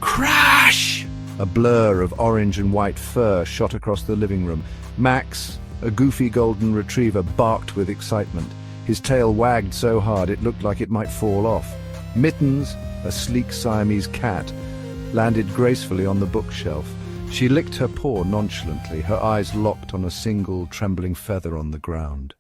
Crash! A blur of orange and white fur shot across the living room. Max, a goofy golden retriever, barked with excitement. His tail wagged so hard it looked like it might fall off. Mittens, a sleek Siamese cat, landed gracefully on the bookshelf. She licked her paw nonchalantly, her eyes locked on a single trembling feather on the ground.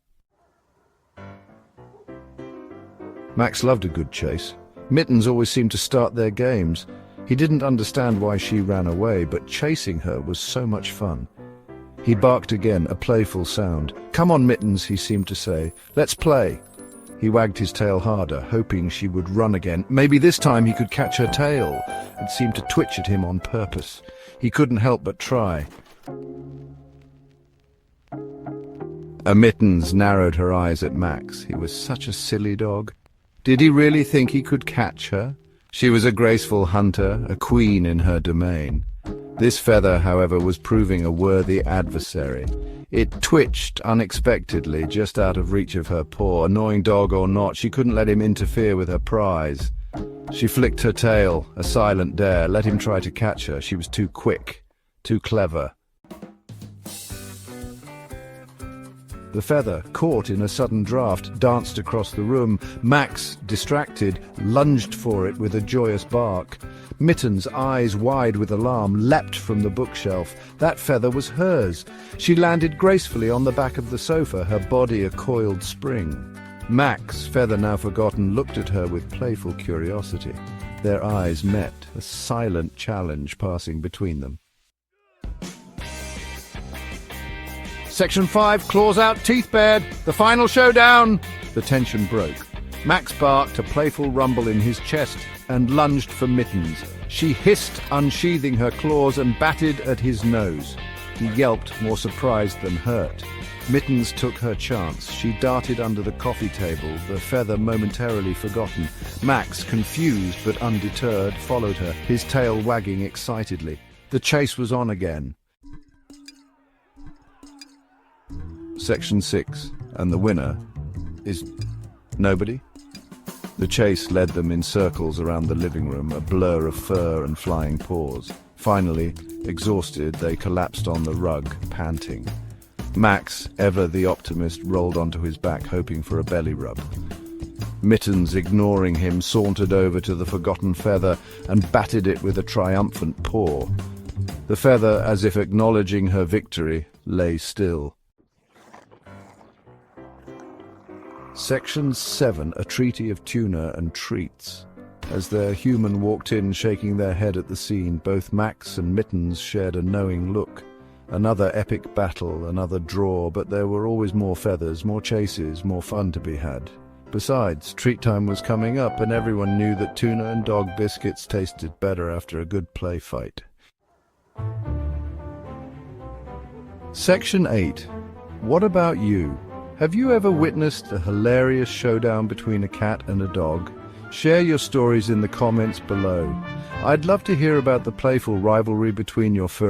Max loved a good chase. Mittens always seemed to start their games. He didn't understand why she ran away, but chasing her was so much fun. He barked again, a playful sound. "Come on, Mittens," he seemed to say. "Let's play." He wagged his tail harder, hoping she would run again. Maybe this time he could catch her tail. It seemed to twitch at him on purpose. He couldn't help but try. A Mittens narrowed her eyes at Max. He was such a silly dog. Did he really think he could catch her? She was a graceful hunter, a queen in her domain. This feather, however, was proving a worthy adversary. It twitched unexpectedly, just out of reach of her paw. Annoying dog or not, she couldn't let him interfere with her prize. She flicked her tail, a silent dare, let him try to catch her. She was too quick, too clever. The feather, caught in a sudden draft, danced across the room. Max, distracted, lunged for it with a joyous bark. Mittens, eyes wide with alarm, leapt from the bookshelf. That feather was hers. She landed gracefully on the back of the sofa, her body a coiled spring. Max, feather now forgotten, looked at her with playful curiosity. Their eyes met, a silent challenge passing between them. Section 5, claws out, teeth bared. The final showdown! The tension broke. Max barked, a playful rumble in his chest, and lunged for Mittens. She hissed, unsheathing her claws, and batted at his nose. He yelped, more surprised than hurt. Mittens took her chance. She darted under the coffee table, the feather momentarily forgotten. Max, confused but undeterred, followed her, his tail wagging excitedly. The chase was on again. Section 6, and the winner is nobody? The chase led them in circles around the living room, a blur of fur and flying paws. Finally, exhausted, they collapsed on the rug, panting. Max, ever the optimist, rolled onto his back, hoping for a belly rub. Mittens, ignoring him, sauntered over to the forgotten feather and batted it with a triumphant paw. The feather, as if acknowledging her victory, lay still. Section 7, a treaty of tuna and treats. As their human walked in, shaking their head at the scene, both Max and Mittens shared a knowing look. Another epic battle, another draw, but there were always more feathers, more chases, more fun to be had. Besides, treat time was coming up, and everyone knew that tuna and dog biscuits tasted better after a good play fight. Section 8. What about you? Have you ever witnessed a hilarious showdown between a cat and a dog? Share your stories in the comments below. I'd love to hear about the playful rivalry between your fur